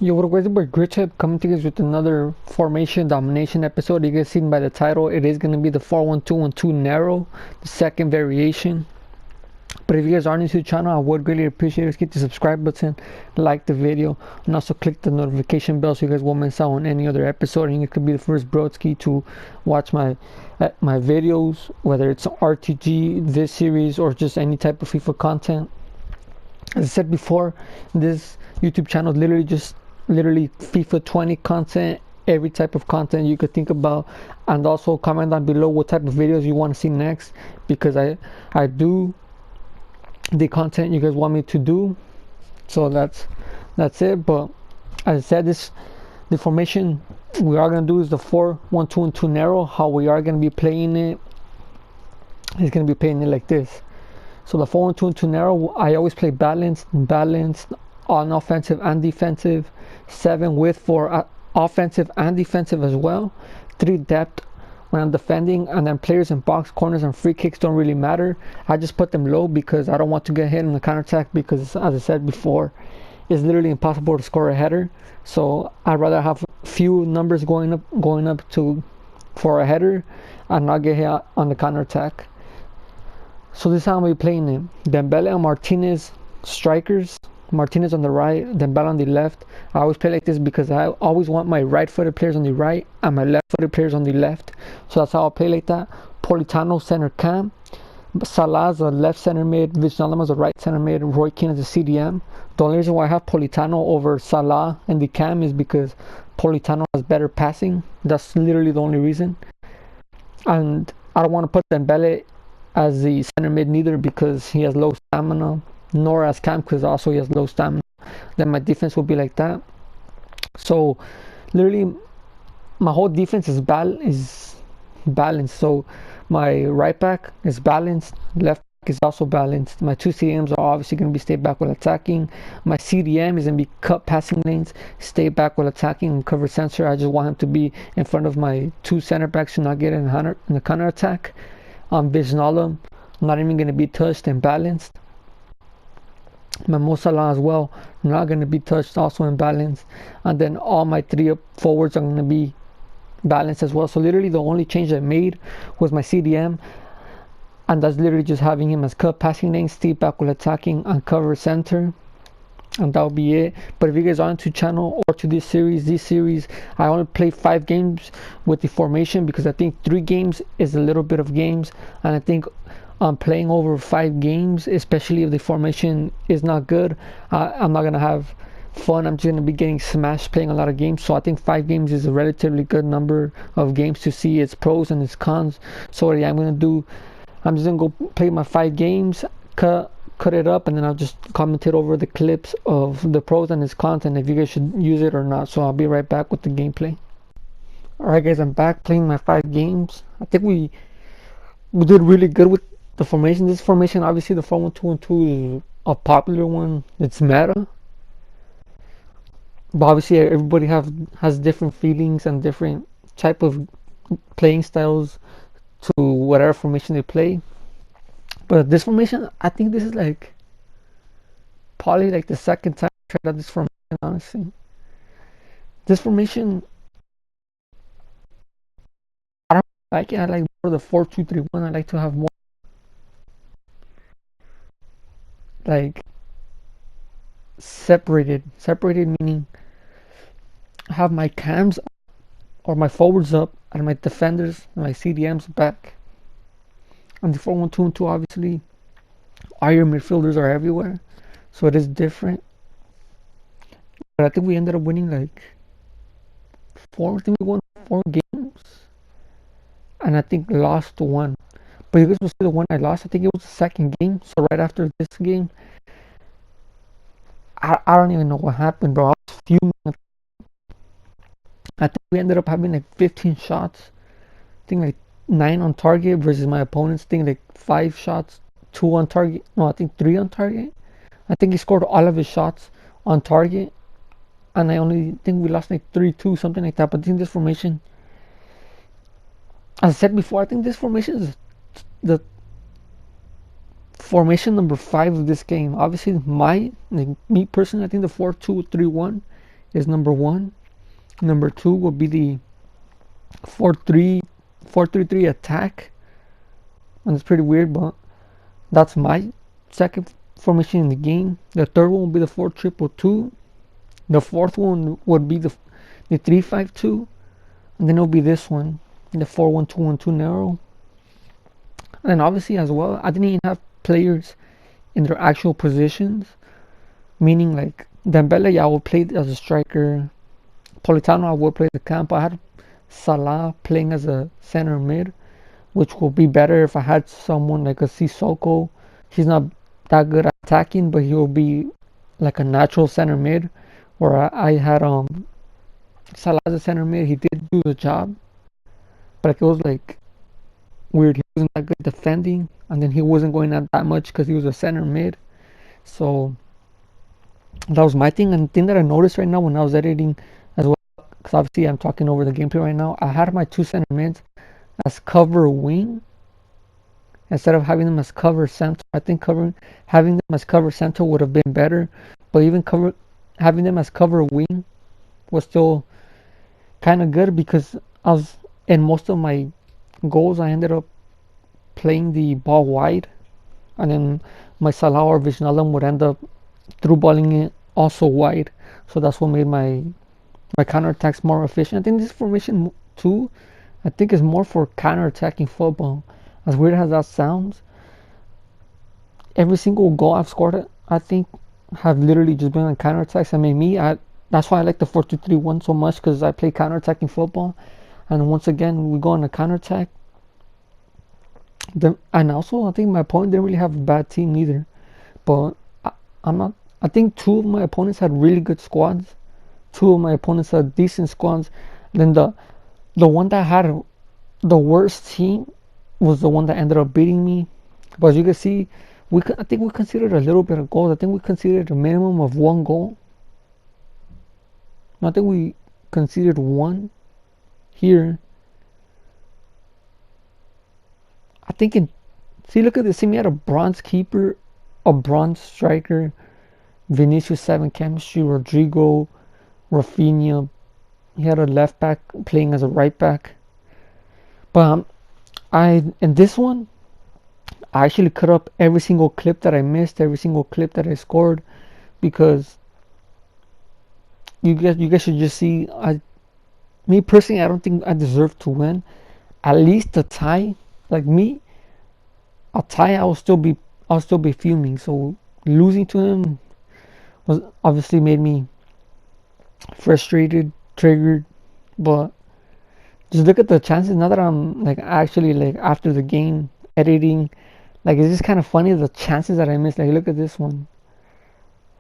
Yo, what up, guys? Gritchip coming to you guys with another formation domination episode. You guys seen by the title, it is going to be the 4-1-2-1-2 narrow, the second variation. But if you guys are new to the channel, I would really appreciate it. Hit the subscribe button, like the video, and also click the notification bell so you guys won't miss out on any other episode. And you could be the first broski to watch my videos, whether it's RTG, this series, or just any type of FIFA content. As I said before, this YouTube channel literally FIFA 20 content, every type of content you could think about. And also comment down below what type of videos you want to see next, because I do the content you guys want me to do. So that's it. But as I said, the formation we are going to do is the 4-1-2-2 narrow. How we are going to be playing it is going to be playing it like this. So the 4-1-2-2 narrow, I always play balanced on offensive and defensive, 7 width for offensive and defensive as well, 3 depth when I'm defending, and then players in box, corners, and free kicks don't really matter. I just put them low because I don't want to get hit in the counter attack, because as I said before, it's literally impossible to score a header. So I'd rather have few numbers going up for a header and not get hit on the counter attack. So this is how I'm going to be playing it. Dembele and Martinez strikers. Martinez on the right, Dembele on the left. I always play like this because I always want my right-footed players on the right and my left-footed players on the left. So that's how I'll play like that. Politano center cam. Salah's the left center mid. Wijnaldum is the right center mid. Roy Keane is the CDM. The only reason why I have Politano over Salah in the cam is because Politano has better passing. That's literally the only reason. And I don't want to put Dembele as the center mid neither, because he has low stamina, nor as Cam, because also he has low stamina. Then my defense will be like that. So literally my whole defense is balanced. So my right back is balanced, left back is also balanced. My 2 CDMs are obviously going to be stay back while attacking. My CDM is going to be cut passing lanes, stay back while attacking, and cover center. I just want him to be in front of my 2 center backs to not get in the counter attack. Wijnaldum not even going to be touched and balanced. My Mo Salah as well, not going to be touched, also in balance. And then all my 3 up forwards are going to be balanced as well. So literally the only change I made was my CDM, and that's literally just having him as cut passing lane, stay back while attacking, and cover center. And that'll be it. But if you guys are into channel or to this series, I only play 5 games with the formation, because I think 3 games is a little bit of games, and I think playing over 5 games, especially if the formation is not good, I'm not gonna have fun. I'm just gonna be getting smashed playing a lot of games. So I think 5 games is a relatively good number of games to see its pros and its cons. So what I'm just gonna go play my 5 games, cut it up, and then I'll just commentate over the clips of the pros and its cons, and if you guys should use it or not. So I'll be right back with the gameplay. Alright guys, I'm back playing my 5 games. I think we did really good with the formation. This formation, obviously the 4-1-2-1-2 is a popular one. It's meta. But obviously everybody has different feelings and different type of playing styles to whatever formation they play. But this formation, I think this is like probably like the second time I tried out this formation, honestly. This formation, I don't like it. I like more the 4-2-3-1. I like to have more like separated meaning I have my cams or my forwards up and my defenders and my CDMs back. On the 4-1-2-2, obviously, all your midfielders are everywhere, so it is different. But I think we ended up winning like 4. I think we won 4 games, and I think lost 1. But you guys will see the one I lost. I think it was the second game. So right after this game, I don't even know what happened, bro. I was fuming. I think we ended up having like 15 shots. I think like 9 on target versus my opponent's thing like 5 shots, 2 on target. No, I think 3 on target. I think he scored all of his shots on target, and I only think we lost like 3-2, something like that. But I think this formation, as I said before, I think this formation is the formation number 5 of this game. Obviously, me personally, I think the 4-2-3-1 is number 1. Number 2 will be the 4-3 attack. And it's pretty weird, but that's my second formation in the game. The third one will be the 4-2-2. The fourth one would be the 3-5-2. And then it'll be this one, the 4-1-2-1-2 narrow. And then obviously as well, I didn't even have players in their actual positions. Meaning like Dembele, I will play as a striker. Politano, I will play the camp. I had Salah playing as a center mid, which will be better if I had someone like a Sissoko. He's not that good at attacking, but he will be like a natural center mid. Where I had Salah as a center mid. He did do the job, but like, it was like weird. He wasn't that good defending, and then he wasn't going out that much because he was a center mid. So that was my thing. And the thing that I noticed right now when I was editing as well, because obviously I'm talking over the gameplay right now, I had my 2 center mids as cover wing instead of having them as cover center. I think having them as cover center would have been better, but even having them as cover wing was still kind of good, because I was in most of my goals I ended up playing the ball wide, and then my Salah or Wijnaldum would end up through balling it also wide. So that's what made my counterattacks more efficient. I think this formation too, I think, is more for counterattacking football. As weird as that sounds, every single goal I've scored, I think, have literally just been on counterattacks. I mean, that's why I like the 4-2-3-1 so much, because I play counterattacking football. And once again, we go on a counterattack. And also, I think my opponent didn't really have a bad team either. But I think 2 of my opponents had really good squads. 2 of my opponents had decent squads. Then the one that had the worst team was the one that ended up beating me. But as you can see, I think we considered a little bit of goals. I think we considered a minimum of 1 goal. I think we conceded 1 here. I think look at this. See, we had a bronze keeper, a bronze striker, Vinicius 7 chemistry, Rodrigo, Rafinha. He had a left back playing as a right back. But in this one, I actually cut up every single clip that I missed, every single clip that I scored, because you guys should just see. Me personally, I don't think I deserve to win. At least a tie, like me, a tie, I'll still be fuming. So losing to him was obviously made me frustrated, triggered. But just look at the chances now that I'm like actually like after the game editing. Like, it's just kind of funny the chances that I missed. Like, look at this one.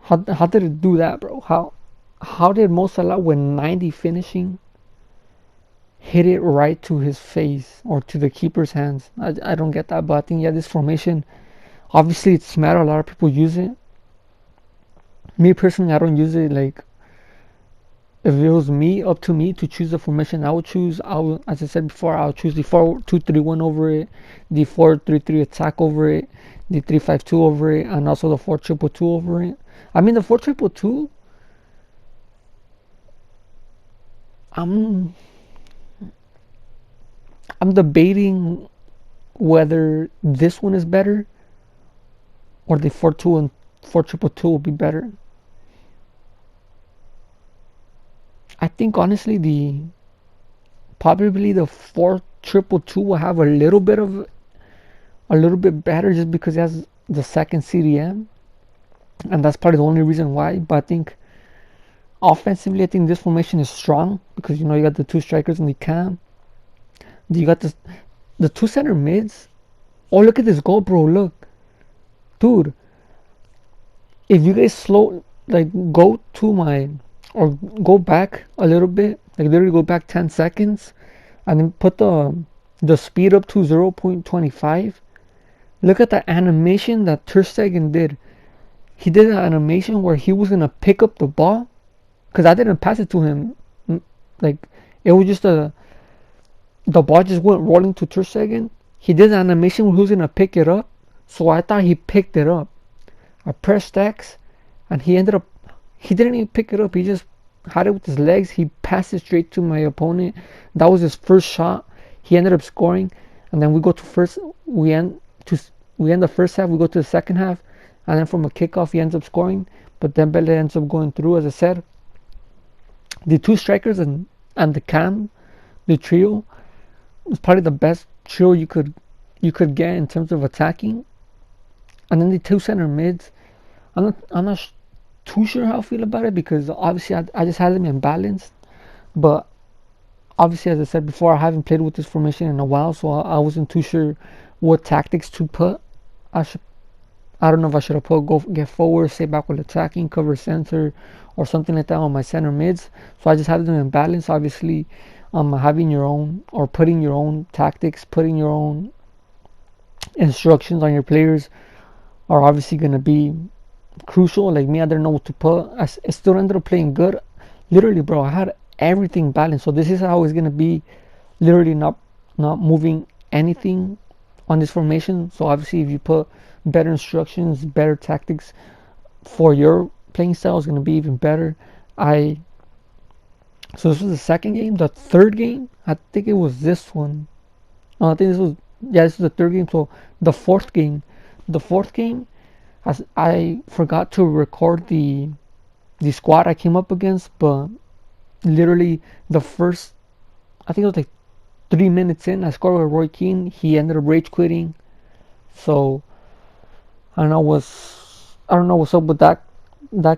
How did it do that, bro? How did Mo Salah with 90 finishing hit it right to his face or to the keeper's hands? I don't get that, but I think, yeah, this formation, obviously it's smart. A lot of people use it. Me personally, I don't use it. Like, if it was up to me to choose the formation, as I said before, I'll choose the 4-2-3-1 over it, the 4-3-3 attack over it, the 3-5-2 over it, and also the 4-2-2 over it. I mean, the 4-2-2, I'm debating whether this one is better or the 4-2 and 4-2-2 will be better. I think honestly probably the 4-2-2 will have a little bit better, just because it has the second CDM, and that's probably the only reason why. But I think offensively, I think this formation is strong, because you got the 2 strikers in the cam. You got the 2 center mids. Oh, look at this goal, bro! Look, dude. If you guys go back a little bit, like literally go back 10 seconds, and then put the speed up to 0.25. Look at the animation that Ter Stegen did. He did an animation where he was gonna pick up the ball, because I didn't pass it to him. Like, it was just the ball just went rolling to Ter Stegen. He did an animation where he was gonna pick it up, so I thought he picked it up. I pressed X, and he didn't even pick it up. He just had it with his legs. He passed it straight to my opponent. That was his first shot. He ended up scoring, and then we go to first. We end the first half. We go to the second half, and then from a kickoff, he ends up scoring. But Dembele ends up going through. As I said, the two strikers and the cam, the trio, was probably the best trio you could get in terms of attacking. And then the two center mids. I'm not too sure how I feel about it, because obviously I just had them in balance. But obviously, as I said before, I haven't played with this formation in a while, so I wasn't too sure what tactics to put. I don't know if I should have put go get forward, stay back with attacking, cover center, or something like that on my center mids. So I just had them in balance. Obviously, having your own, or putting your own tactics, putting your own instructions on your players are obviously going to be crucial. Like me, I didn't know what to put. I still ended up playing good. Literally, bro, I had everything balanced. So this is how it's going to be. Literally not moving anything on this formation. So obviously, if you put better instructions, better tactics for your playing style, is going to be even better. So this was the second game. The third game, I think it was this one. No, I think this was the third game. So the fourth game, I forgot to record the squad I came up against, but literally the first, I think it was like 3 minutes in, I scored with Roy Keane. He ended up rage quitting. So I don't know what's up with that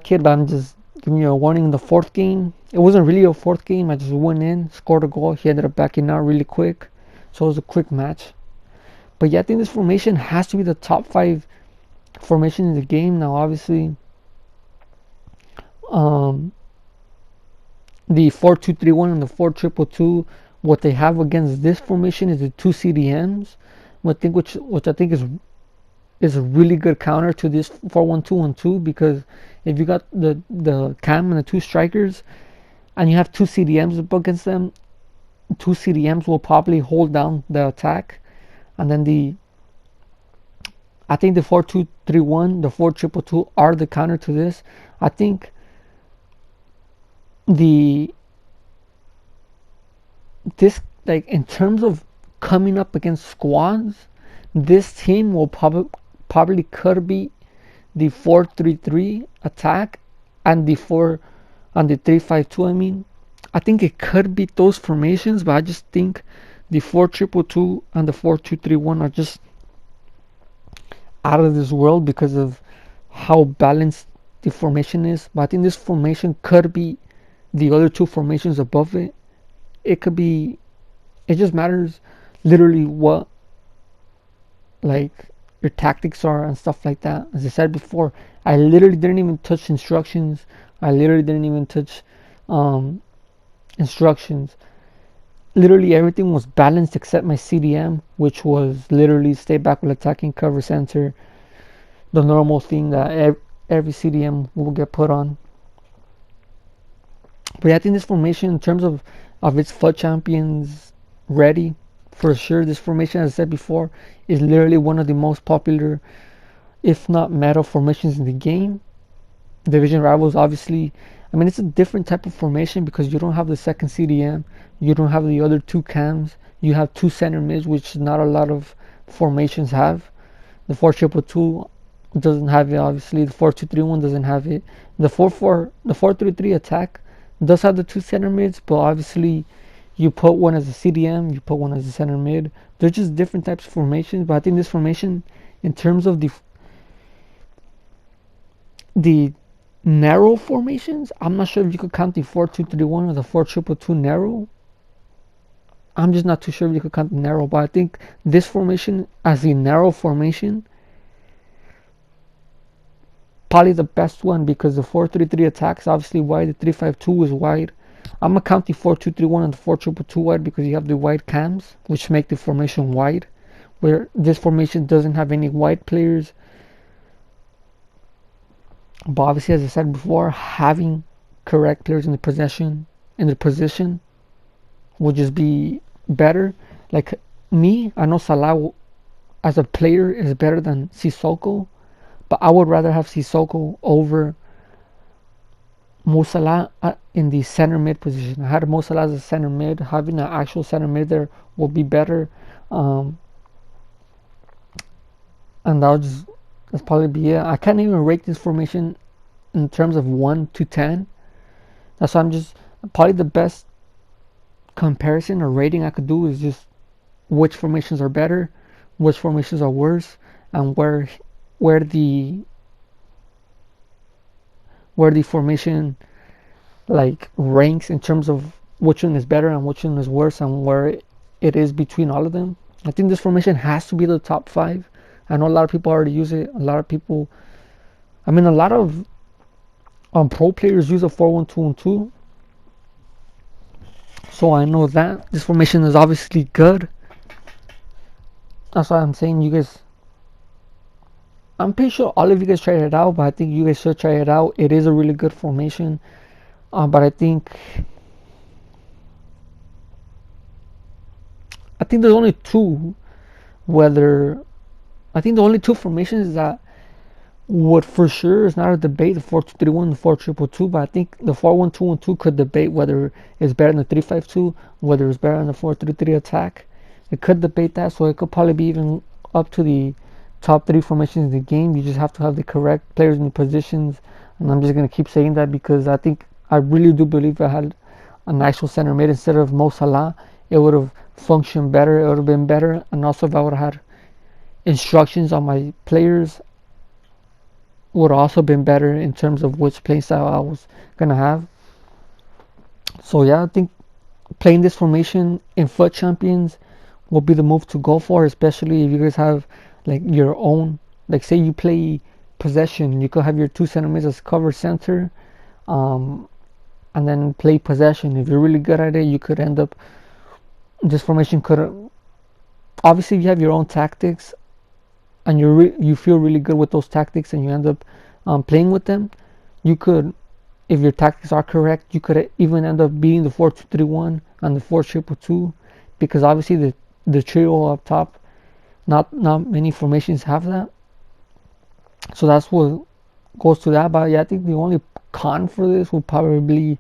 kid, but I'm just giving you a warning. The fourth game, it wasn't really a fourth game. I just went in, scored a goal. He ended up backing out really quick, so it was a quick match. But yeah, I think this formation has to be the top 5 formation in the game. Now, obviously, the 4-2-3-1 and the 4-2-2-2. What they have against this formation is the 2 CDMs, which I think is a really good counter to this 4-1-2-1-2, because if you got the cam and the 2 strikers, and you have 2 CDMs up against them, 2 CDMs will probably hold down the attack. And then I think the 4-2-3-1, the 4-2-2-2 are the counter to this. I think like in terms of coming up against squads, this team will probably could be the 4-3-3 attack and the 3-5-2. I mean, I think it could be those formations, but I just think the 4-2-2 and the 4-2-3-1 are just out of this world because of how balanced the formation is. But I think this formation could be the other 2 formations above it. It could be. It just matters literally what, like, your tactics are and stuff like that. As I said before, I literally didn't even touch instructions. I literally didn't even touch instructions. Literally everything was balanced except my CDM, which was literally stay back with attacking, cover center, the normal thing that every CDM will get put on. But yeah, I think this formation, in terms of its FUT champions ready, for sure, this formation, as I said before, is literally one of the most popular, if not meta formations in the game. Division Rivals, obviously, I mean, it's a different type of formation because you don't have the second CDM, you don't have the other 2 cams, you have 2 center mids, which not a lot of formations have. The 4-2-2 doesn't have it, obviously. The 4-2-3-1 doesn't have it. The 4-3-3 attack does have the 2 center mids, but obviously you put one as a CDM, you put one as a center mid. They're just different types of formations. But I think this formation, in terms of the narrow formations, I'm not sure if you could count the 4-2-3-1 or the 4-2-2 narrow. I'm just not too sure if you could count the narrow, but I think this formation as a narrow formation, probably the best one, because the 4-3-3 attacks obviously wide, the 3-5-2 is wide. I'm gonna count the 4-2-3-1 and the 4-2-2 wide because you have the wide cams, which make the formation wide, where this formation doesn't have any wide players. But obviously, as I said before, having correct players in the position would just be better. Like me, I know Salah as a player is better than Sissoko, but I would rather have Sissoko over Mo Salah in the center mid position. I had Mo Salah as a center mid. Having an actual center mid there will be better. Um, and that's probably be it. I can't even rate this formation in terms of 1 to 10. That's why I'm just probably the best comparison or rating I could do is just which formations are better, which formations are worse, and where the formation like ranks in terms of which one is better and which one is worse and where it is between all of them. I think this formation has to be the top 5. I know a lot of people already use it. A lot of people, I mean, a lot of pro players use a 4-1-2-1-2. So I know that this formation is obviously good. That's why I'm saying you guys. I'm pretty sure all of you guys tried it out, but I think you guys should try it out. It is a really good formation. But I think there's only two. I think the only two formations that would for sure is not a debate, the 4-2-3-1, the 4-2-2-2, but I think the 4-1-2-1-2 could debate whether it's better than the 3-5-2, whether it's better than the 4-3-3 attack. It could debate that, so it could probably be even up to the top 3 formations in the game. You just have to have the correct players in the positions, and I'm just going to keep saying that because I really do believe I had an actual center mid instead of Mo Salah, it would have functioned better, it would have been better, and also if I would have had instructions on my players, would have also been better in terms of which play style I was gonna have. So yeah, I think playing this formation in FUT Champions will be the move to go for, especially if you guys have like your own, like say you play possession, you could have your 2 center mids as cover center, and then play possession. If you're really good at it, you could end up, this formation could, obviously if you have your own tactics and you feel really good with those tactics and you end up playing with them, you could, if your tactics are correct, you could even end up beating the 4-2-3-1 and the 4-2-2, because obviously the trio up top, not many formations have that. So that's what goes to that. But yeah, I think the only con for this will probably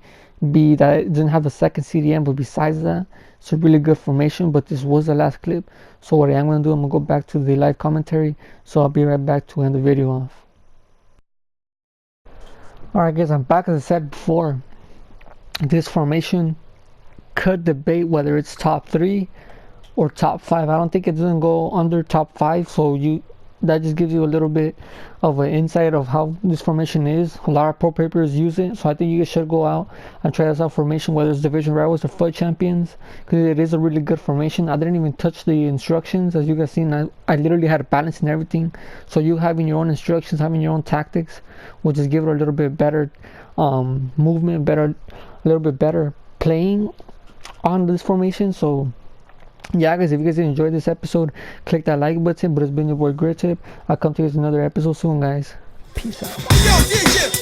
be that it doesn't have the second CDM, but besides that, it's a really good formation. But this was the last clip, so what I am going to do, I'm going to go back to the live commentary, so I'll be right back to end the video off. Alright guys, I'm back. As I said before, this formation could debate whether it's top 3 or top 5. I don't think it doesn't go under top 5, so that just gives you a little bit of an insight of how this formation is. A lot of pro papers use it, so I think you guys should go out and try this out formation, whether it's Division Rivals or FUT Champions, because it is a really good formation. I didn't even touch the instructions, as you guys seen. I literally had a balance and everything, so you having your own instructions, having your own tactics will just give it a little bit better movement, a little bit better playing on this formation. So yeah guys, if you guys enjoyed this episode, click that like button. But it's been your boy Grit Tip. I'll come to you with another episode soon guys. Peace out.